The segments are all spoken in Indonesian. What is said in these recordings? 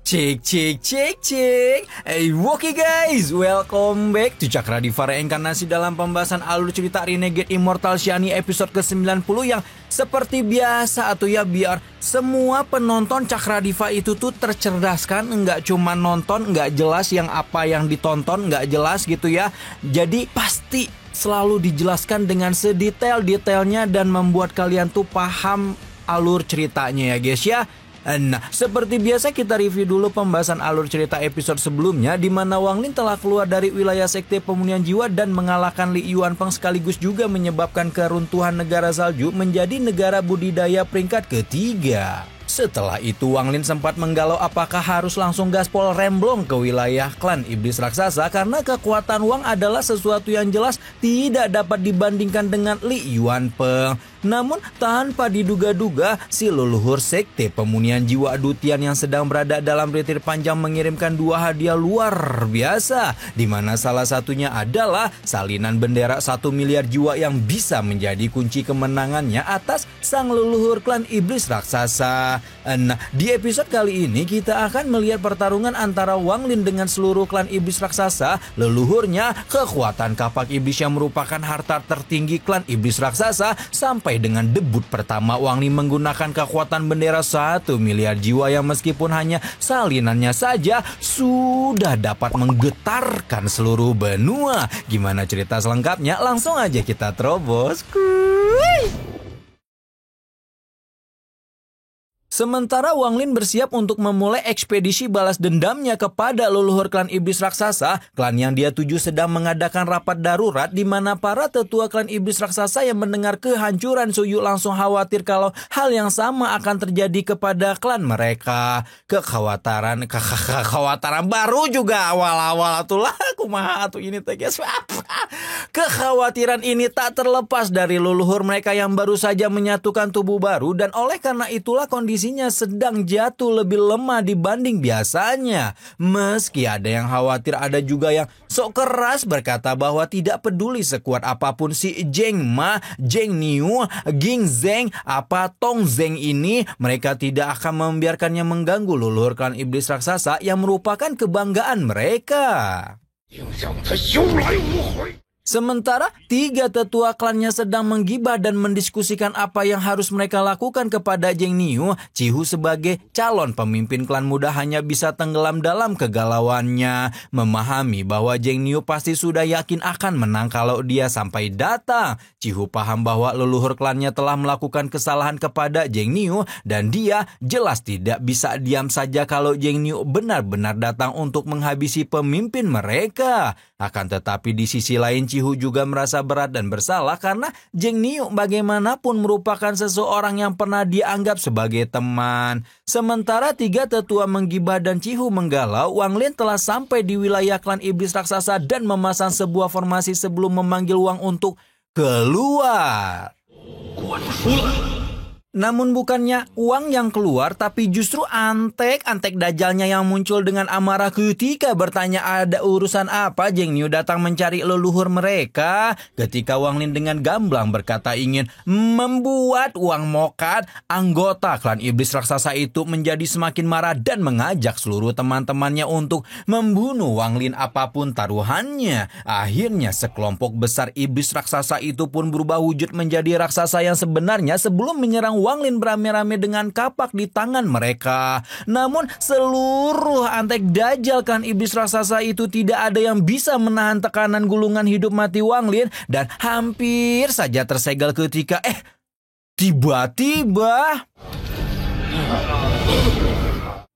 Cek cek cek cek. Oke guys, welcome back to Cakradiva Reinkarnasi dalam pembahasan alur cerita Renegade Immortal Shiny episode ke-90 yang seperti biasa atau ya biar semua penonton Cakradiva itu tuh tercerdaskan, nggak cuma nonton, nggak jelas yang apa yang ditonton, nggak jelas gitu ya. Jadi pasti selalu dijelaskan dengan sedetail-detailnya dan membuat kalian tuh paham alur ceritanya ya guys ya. Nah, seperti biasa kita review dulu pembahasan alur cerita episode sebelumnya di mana Wang Lin telah keluar dari wilayah sekte pemunihan jiwa dan mengalahkan Li Yuanfeng sekaligus juga menyebabkan keruntuhan negara salju menjadi negara budidaya peringkat ketiga. Setelah itu Wang Lin sempat menggalau apakah harus langsung gaspol remblong ke wilayah klan iblis raksasa karena kekuatan Wang adalah sesuatu yang jelas tidak dapat dibandingkan dengan Li Yuanfeng. Namun tanpa diduga-duga si leluhur sekte pemunihan jiwa Adutian yang sedang berada dalam retir panjang mengirimkan dua hadiah luar biasa, di mana salah satunya adalah salinan bendera 1 miliar jiwa yang bisa menjadi kunci kemenangannya atas sang leluhur klan iblis raksasa. Nah, di episode kali ini kita akan melihat pertarungan antara Wang Lin dengan seluruh klan iblis raksasa, leluhurnya, kekuatan kapak iblis yang merupakan harta tertinggi klan iblis raksasa, sampai dengan debut pertama Wang Lin menggunakan kekuatan bendera 1 miliar jiwa yang meskipun hanya salinannya saja sudah dapat menggetarkan seluruh benua. Gimana cerita selengkapnya? Langsung aja kita terobos. Sementara Wang Lin bersiap untuk memulai ekspedisi balas dendamnya kepada leluhur klan iblis raksasa, klan yang dia tuju sedang mengadakan rapat darurat di mana para tetua klan iblis raksasa yang mendengar kehancuran Suyu langsung khawatir kalau hal yang sama akan terjadi kepada klan mereka. Kekhawatiran baru juga awal-awal atulah kumaha atuh ini teh guys. Kekhawatiran ini tak terlepas dari leluhur mereka yang baru saja menyatukan tubuh baru dan oleh karena itulah kondisinya sedang jatuh lebih lemah dibanding biasanya. Meski ada yang khawatir, ada juga yang sok keras berkata bahwa tidak peduli sekuat apapun si Zheng Ma, Zheng Niu, Ging Zheng, apa Tong Zheng ini, mereka tidak akan membiarkannya mengganggu leluhur klan iblis raksasa yang merupakan kebanggaan mereka. Sementara tiga tetua klannya sedang menggibah dan mendiskusikan apa yang harus mereka lakukan kepada Zheng Niu, Cihu sebagai calon pemimpin klan muda hanya bisa tenggelam dalam kegalauannya. Memahami bahwa Zheng Niu pasti sudah yakin akan menang kalau dia sampai datang. Cihu paham bahwa leluhur klannya telah melakukan kesalahan kepada Zheng Niu dan dia jelas tidak bisa diam saja kalau Zheng Niu benar-benar datang untuk menghabisi pemimpin mereka. Akan tetapi di sisi lain Cihu juga merasa berat dan bersalah karena Zheng Niu bagaimanapun merupakan seseorang yang pernah dianggap sebagai teman. Sementara tiga tetua menggibah dan Cihu menggalau, Wang Lin telah sampai di wilayah klan iblis raksasa dan memasang sebuah formasi sebelum memanggil Wang untuk keluar. Namun bukannya Wang yang keluar, tapi justru Antek dajalnya yang muncul dengan amarah ketika bertanya ada urusan apa Zheng Niu datang mencari leluhur mereka. Ketika Wang Lin dengan gamblang berkata ingin membuat Wang Mokat, anggota klan iblis raksasa itu menjadi semakin marah dan mengajak seluruh teman-temannya untuk membunuh Wang Lin apapun taruhannya. Akhirnya sekelompok besar iblis raksasa itu pun berubah wujud menjadi raksasa yang sebenarnya sebelum menyerang Wang Lin beramai-ramai dengan kapak di tangan mereka. Namun seluruh Antek dajal klan iblis raksasa itu tidak ada yang bisa menahan tekanan gulungan hidup mati Wang Lin dan hampir saja tersegal ketika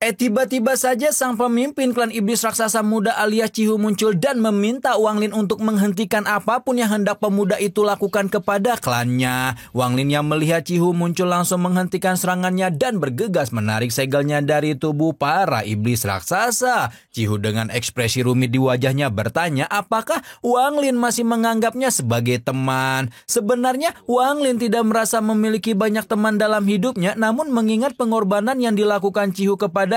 tiba-tiba saja sang pemimpin klan iblis raksasa muda alias Cihu muncul dan meminta Wang Lin untuk menghentikan apapun yang hendak pemuda itu lakukan kepada klannya. Wang Lin yang melihat Cihu muncul langsung menghentikan serangannya dan bergegas menarik segelnya dari tubuh para iblis raksasa. Cihu dengan ekspresi rumit di wajahnya bertanya apakah Wang Lin masih menganggapnya sebagai teman. Sebenarnya Wang Lin tidak merasa memiliki banyak teman dalam hidupnya, namun mengingat pengorbanan yang dilakukan Cihu kepada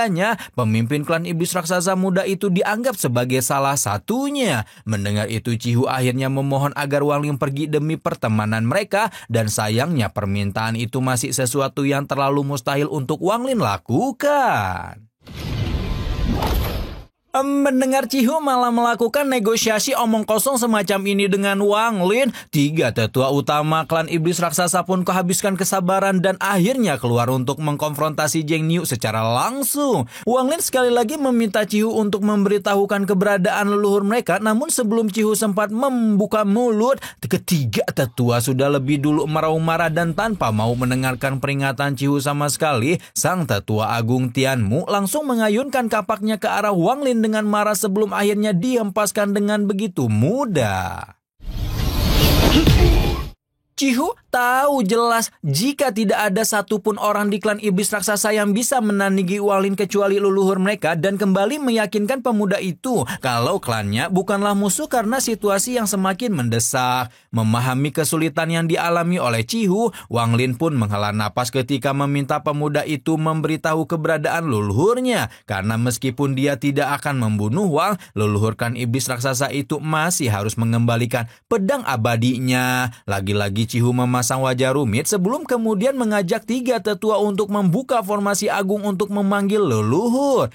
pemimpin klan iblis raksasa muda itu dianggap sebagai salah satunya. Mendengar itu Cihu akhirnya memohon agar Wang Lin pergi demi pertemanan mereka dan sayangnya permintaan itu masih sesuatu yang terlalu mustahil untuk Wang Lin lakukan. Mendengar Cihu malah melakukan negosiasi omong kosong semacam ini dengan Wang Lin, 3 tetua utama klan iblis raksasa pun kehabiskan kesabaran dan akhirnya keluar untuk mengkonfrontasi Zheng Niu secara langsung. Wang Lin sekali lagi meminta Cihu untuk memberitahukan keberadaan leluhur mereka, namun sebelum Cihu sempat membuka mulut, ketiga tetua sudah lebih dulu marah-marah dan tanpa mau mendengarkan peringatan Cihu sama sekali, sang tetua agung Tianmu langsung mengayunkan kapaknya ke arah Wang Lin dengan marah sebelum akhirnya dihempaskan dengan begitu mudah. Cihu tahu jelas jika tidak ada satupun orang di klan iblis raksasa yang bisa menandingi Wang Lin kecuali leluhur mereka, dan kembali meyakinkan pemuda itu kalau klannya bukanlah musuh karena situasi yang semakin mendesak. Memahami kesulitan yang dialami oleh Cihu, Wang Lin pun menghela napas ketika meminta pemuda itu memberitahu keberadaan leluhurnya, karena meskipun dia tidak akan membunuh Wang, leluhur klan iblis raksasa itu masih harus mengembalikan pedang abadinya. Lagi-lagi Cihu memasang wajah rumit sebelum kemudian mengajak 3 tetua untuk membuka formasi agung untuk memanggil leluhur.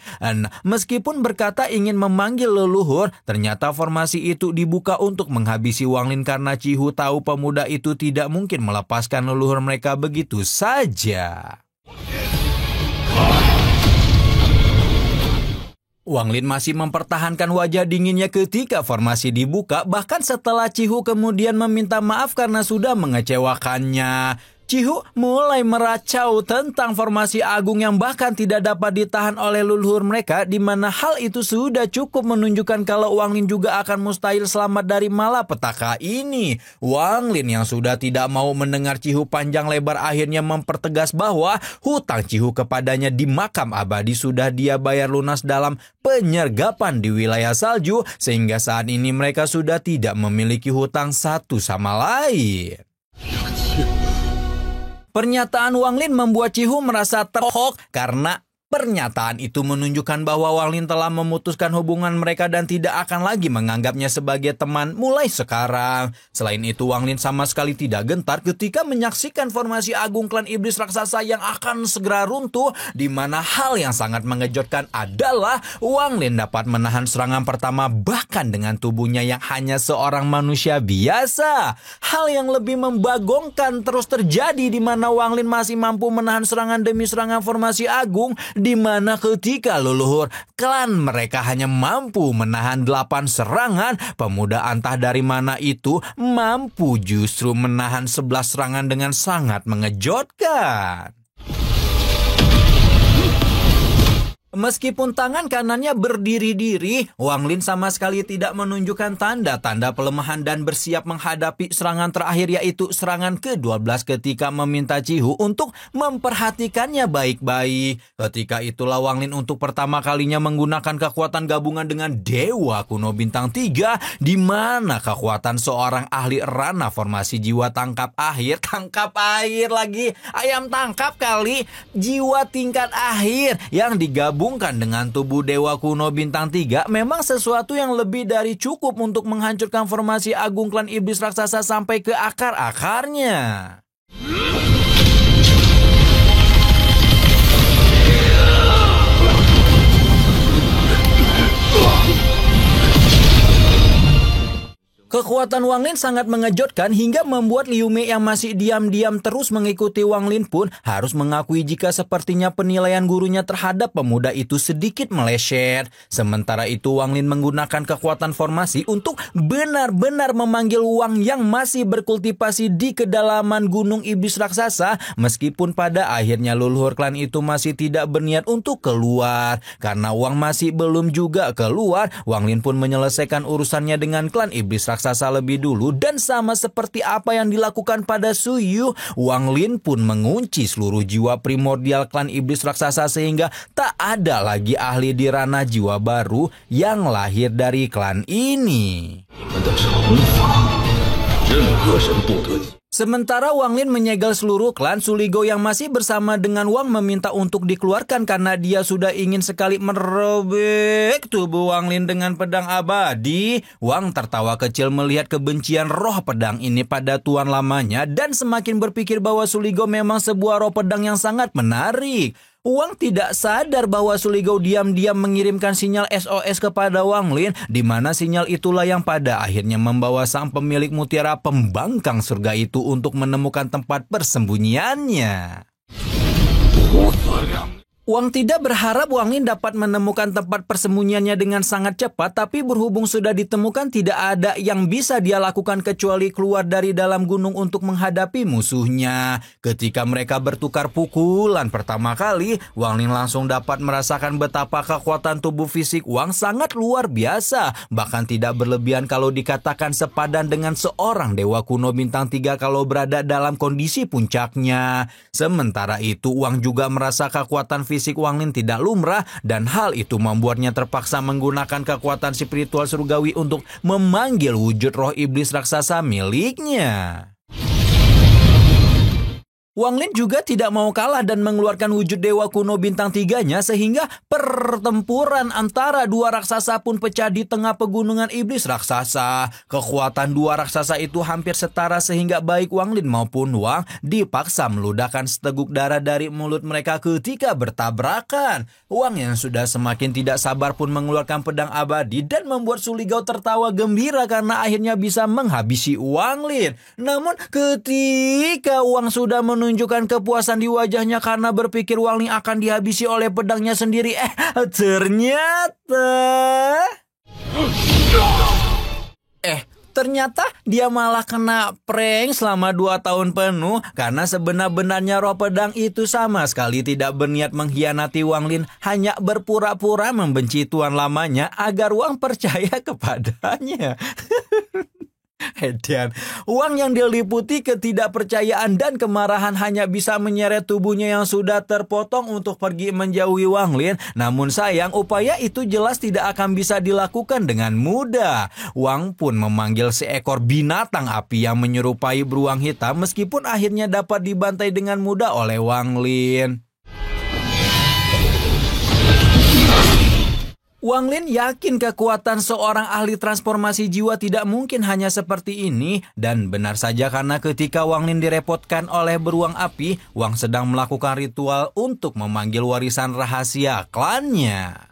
Meskipun berkata ingin memanggil leluhur, ternyata formasi itu dibuka untuk menghabisi Wang Lin karena Cihu tahu pemuda itu tidak mungkin melepaskan leluhur mereka begitu saja. Wang Lin masih mempertahankan wajah dinginnya ketika formasi dibuka, bahkan setelah Cihu kemudian meminta maaf karena sudah mengecewakannya. Cihu mulai meracau tentang formasi agung yang bahkan tidak dapat ditahan oleh leluhur mereka, di mana hal itu sudah cukup menunjukkan kalau Wang Lin juga akan mustahil selamat dari malapetaka ini. Wang Lin yang sudah tidak mau mendengar Cihu panjang lebar akhirnya mempertegas bahwa hutang Cihu kepadanya di makam abadi sudah dia bayar lunas dalam penyergapan di wilayah salju, sehingga saat ini mereka sudah tidak memiliki hutang satu sama lain. Pernyataan Wang Lin membuat Cihu merasa terhok karena pernyataan itu menunjukkan bahwa Wang Lin telah memutuskan hubungan mereka dan tidak akan lagi menganggapnya sebagai teman mulai sekarang. Selain itu, Wang Lin sama sekali tidak gentar ketika menyaksikan formasi agung klan iblis raksasa yang akan segera runtuh, di mana hal yang sangat mengejutkan adalah Wang Lin dapat menahan serangan pertama bahkan dengan tubuhnya yang hanya seorang manusia biasa. Hal yang lebih membagongkan terus terjadi di mana Wang Lin masih mampu menahan serangan demi serangan formasi agung, di mana ketika leluhur klan mereka hanya mampu menahan 8 serangan, pemuda entah dari mana itu mampu justru menahan 11 serangan dengan sangat mengejutkan. Meskipun tangan kanannya berdiri-diri, Wang Lin sama sekali tidak menunjukkan tanda-tanda pelemahan dan bersiap menghadapi serangan terakhir, yaitu serangan ke-12 ketika meminta Cihu untuk memperhatikannya baik-baik. Ketika itulah Wang Lin untuk pertama kalinya menggunakan kekuatan gabungan dengan Dewa Kuno Bintang 3, di mana kekuatan seorang ahli ranah formasi jiwa tangkap akhir lagi, ayam tangkap kali, jiwa tingkat akhir yang digabung dengan tubuh Dewa Kuno Bintang 3 memang sesuatu yang lebih dari cukup untuk menghancurkan formasi agung klan iblis raksasa sampai ke akar-akarnya. Kekuatan Wang Lin sangat mengejutkan hingga membuat Liu Mei yang masih diam-diam terus mengikuti Wang Lin pun harus mengakui jika sepertinya penilaian gurunya terhadap pemuda itu sedikit meleset. Sementara itu Wang Lin menggunakan kekuatan formasi untuk benar-benar memanggil Wang yang masih berkultivasi di kedalaman gunung iblis raksasa, meskipun pada akhirnya leluhur klan itu masih tidak berniat untuk keluar. Karena Wang masih belum juga keluar, Wang Lin pun menyelesaikan urusannya dengan klan iblis raksasa lebih dulu, dan sama seperti apa yang dilakukan pada Su Yu, Wang Lin pun mengunci seluruh jiwa primordial klan iblis raksasa sehingga tak ada lagi ahli di ranah jiwa baru yang lahir dari klan ini. Sementara Wang Lin menyegel seluruh klan, Su Ligo yang masih bersama dengan Wang meminta untuk dikeluarkan karena dia sudah ingin sekali merobek tubuh Wang Lin dengan pedang abadi. Wang tertawa kecil melihat kebencian roh pedang ini pada tuan lamanya dan semakin berpikir bahwa Su Ligo memang sebuah roh pedang yang sangat menarik. Wang tidak sadar bahwa Suligou diam-diam mengirimkan sinyal SOS kepada Wang Lin, di mana sinyal itulah yang pada akhirnya membawa sang pemilik mutiara pembangkang surga itu untuk menemukan tempat persembunyiannya. Wang tidak berharap Wang Lin dapat menemukan tempat persembunyiannya dengan sangat cepat, tapi berhubung sudah ditemukan, tidak ada yang bisa dia lakukan kecuali keluar dari dalam gunung untuk menghadapi musuhnya. Ketika mereka bertukar pukulan pertama kali, Wang Lin langsung dapat merasakan betapa kekuatan tubuh fisik Wang sangat luar biasa, bahkan tidak berlebihan kalau dikatakan sepadan dengan seorang dewa kuno bintang 3 kalau berada dalam kondisi puncaknya. Sementara itu, Wang juga merasa kekuatan fisik Wang Lin tidak lumrah, dan hal itu membuatnya terpaksa menggunakan kekuatan spiritual surgawi untuk memanggil wujud roh iblis raksasa miliknya. Wang Lin juga tidak mau kalah dan mengeluarkan wujud dewa kuno bintang 3-nya, sehingga pertempuran antara dua raksasa pun pecah di tengah pegunungan iblis raksasa. Kekuatan dua raksasa itu hampir setara sehingga baik Wang Lin maupun Wang dipaksa meludahkan seteguk darah dari mulut mereka ketika bertabrakan. Wang yang sudah semakin tidak sabar pun mengeluarkan pedang abadi dan membuat Suligou tertawa gembira karena akhirnya bisa menghabisi Wang Lin. Namun ketika Wang sudah menunjukkan kepuasan di wajahnya karena berpikir Wang Lin akan dihabisi oleh pedangnya sendiri, ternyata dia malah kena prank selama 2 tahun penuh, karena sebenar-benarnya roh pedang itu sama sekali tidak berniat mengkhianati Wang Lin, hanya berpura-pura membenci tuan lamanya agar Wang percaya kepadanya. Edian, Wang yang diliputi ketidakpercayaan dan kemarahan hanya bisa menyeret tubuhnya yang sudah terpotong untuk pergi menjauhi Wang Lin. Namun sayang, upaya itu jelas tidak akan bisa dilakukan dengan mudah. Wang pun memanggil seekor binatang api yang menyerupai beruang hitam, meskipun akhirnya dapat dibantai dengan mudah oleh Wang Lin. Wang Lin yakin kekuatan seorang ahli transformasi jiwa tidak mungkin hanya seperti ini, dan benar saja karena ketika Wang Lin direpotkan oleh beruang api, Wang sedang melakukan ritual untuk memanggil warisan rahasia klannya.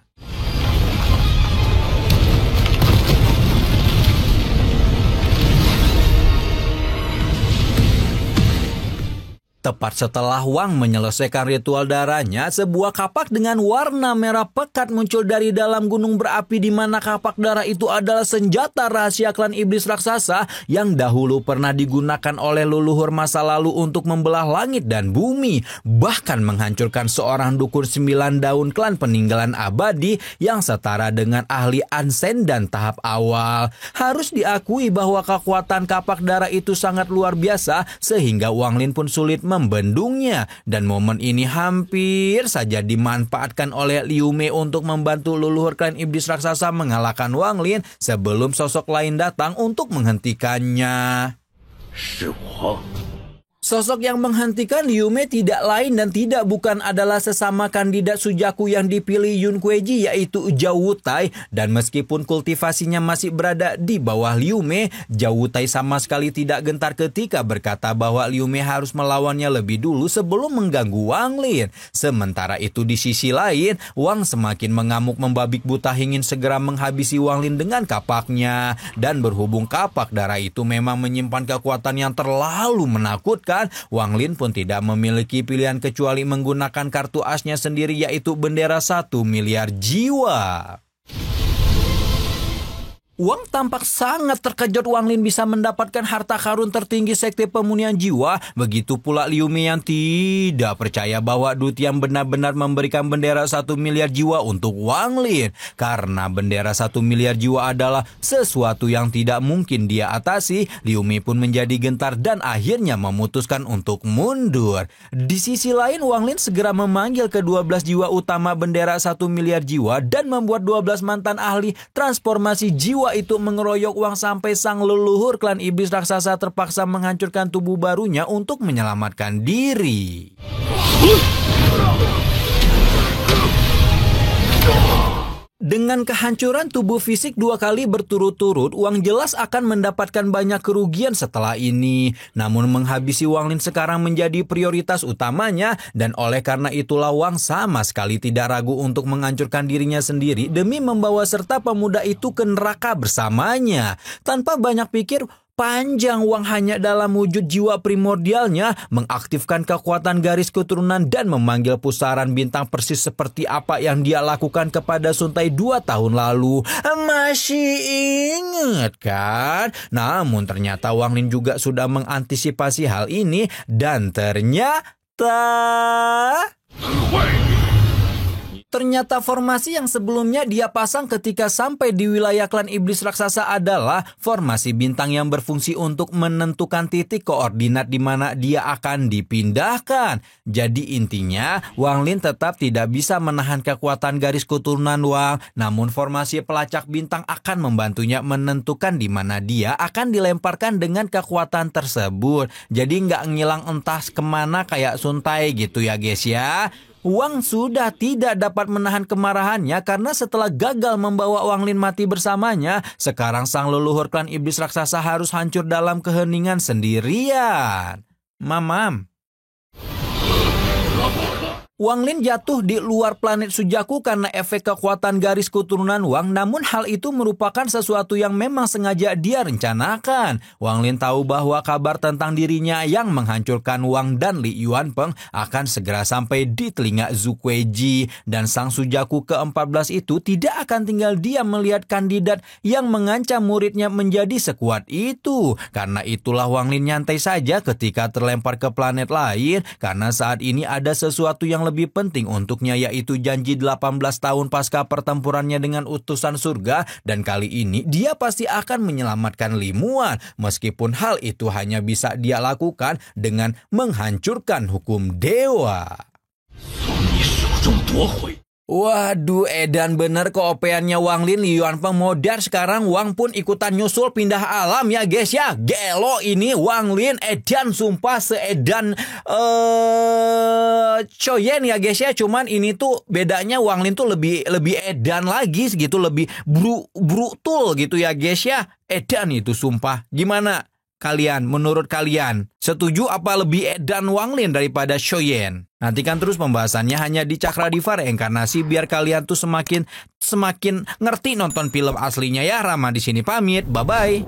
Tepat setelah Wang menyelesaikan ritual darahnya, sebuah kapak dengan warna merah pekat muncul dari dalam gunung berapi, di mana kapak darah itu adalah senjata rahasia klan iblis raksasa yang dahulu pernah digunakan oleh leluhur masa lalu untuk membelah langit dan bumi, bahkan menghancurkan seorang dukun 9 daun klan peninggalan abadi yang setara dengan ahli Ansen dan tahap awal. Harus diakui bahwa kekuatan kapak darah itu sangat luar biasa, sehingga Wang Lin pun sulit membendungnya, dan momen ini hampir saja dimanfaatkan oleh Liu Mei untuk membantu leluhur klan iblis raksasa mengalahkan Wang Lin sebelum sosok lain datang untuk menghentikannya. Sosok yang menghentikan Liu Mei tidak lain dan tidak bukan adalah sesama kandidat Sujaku yang dipilih Yun Kueji, yaitu Zhao Wutai. Dan meskipun kultivasinya masih berada di bawah Liu Mei, Zhao Wutai sama sekali tidak gentar ketika berkata bahwa Liu Mei harus melawannya lebih dulu sebelum mengganggu Wang Lin. Sementara itu di sisi lain, Wang semakin mengamuk membabik buta ingin segera menghabisi Wang Lin dengan kapaknya. Dan berhubung kapak darah itu memang menyimpan kekuatan yang terlalu menakutkan, Wang Lin pun tidak memiliki pilihan kecuali menggunakan kartu asnya sendiri, yaitu bendera 1 miliar jiwa. Wang tampak sangat terkejut Wang Lin bisa mendapatkan harta karun tertinggi sekte pemunihan jiwa. Begitu pula Liu Mei yang tidak percaya bahwa Du Tian benar-benar memberikan bendera 1 miliar jiwa untuk Wang Lin. Karena bendera 1 miliar jiwa adalah sesuatu yang tidak mungkin dia atasi, Liu Mei pun menjadi gentar dan akhirnya memutuskan untuk mundur. Di sisi lain, Wang Lin segera memanggil ke-12 jiwa utama bendera 1 miliar jiwa dan membuat 12 mantan ahli transformasi jiwa itu mengeroyok Wang sampai sang leluhur klan iblis raksasa terpaksa menghancurkan tubuh barunya untuk menyelamatkan diri. Dengan kehancuran tubuh fisik 2 kali berturut-turut, Wang jelas akan mendapatkan banyak kerugian setelah ini. Namun menghabisi Wang Lin sekarang menjadi prioritas utamanya, dan oleh karena itulah Wang sama sekali tidak ragu untuk menghancurkan dirinya sendiri demi membawa serta pemuda itu ke neraka bersamanya. Tanpa banyak pikir panjang, Wang hanya dalam wujud jiwa primordialnya mengaktifkan kekuatan garis keturunan dan memanggil pusaran bintang persis seperti apa yang dia lakukan kepada Sun Tai 2 tahun lalu. Masih ingat kan? Namun ternyata Wang Lin juga sudah mengantisipasi hal ini, dan Ternyata formasi yang sebelumnya dia pasang ketika sampai di wilayah klan iblis raksasa adalah formasi bintang yang berfungsi untuk menentukan titik koordinat di mana dia akan dipindahkan. Jadi intinya Wang Lin tetap tidak bisa menahan kekuatan garis keturunan Wang, namun formasi pelacak bintang akan membantunya menentukan di mana dia akan dilemparkan dengan kekuatan tersebut. Jadi nggak ngilang entah kemana kayak Sun Tai gitu ya guys ya. Wang sudah tidak dapat menahan kemarahannya karena setelah gagal membawa Wang Lin mati bersamanya, sekarang sang leluhur klan iblis raksasa harus hancur dalam keheningan sendirian. Mamam. Wang Lin jatuh di luar planet Sujaku karena efek kekuatan garis keturunan Wang, namun hal itu merupakan sesuatu yang memang sengaja dia rencanakan. Wang Lin tahu bahwa kabar tentang dirinya yang menghancurkan Wang dan Li Yuanpeng akan segera sampai di telinga Zhu Kueji, dan sang Sujaku ke-14 itu tidak akan tinggal diam melihat kandidat yang mengancam muridnya menjadi sekuat itu. Karena itulah Wang Lin nyantai saja ketika terlempar ke planet lain, karena saat ini ada sesuatu yang lebih penting untuknya, yaitu janji 18 tahun pasca pertempurannya dengan utusan surga, dan kali ini dia pasti akan menyelamatkan Li Muan, meskipun hal itu hanya bisa dia lakukan dengan menghancurkan hukum dewa. Waduh, edan bener keopeannya Wang Lin. Li Yuanpeng modar sekarang, Wang pun ikutan nyusul pindah alam ya guys ya. Gelo ini Wang Lin, edan sumpah seedan Choyen ya guys ya. Cuman ini tuh bedanya Wang Lin tuh lebih edan lagi segitu, lebih brutal gitu ya guys ya. Edan itu sumpah. Gimana kalian, menurut kalian? Setuju apa lebih edan Wang Lin daripada Choyen? Nantikan terus pembahasannya hanya di Cakradivara Reinkarnasi biar kalian tuh semakin ngerti nonton film aslinya ya. Rama di sini pamit. Bye bye.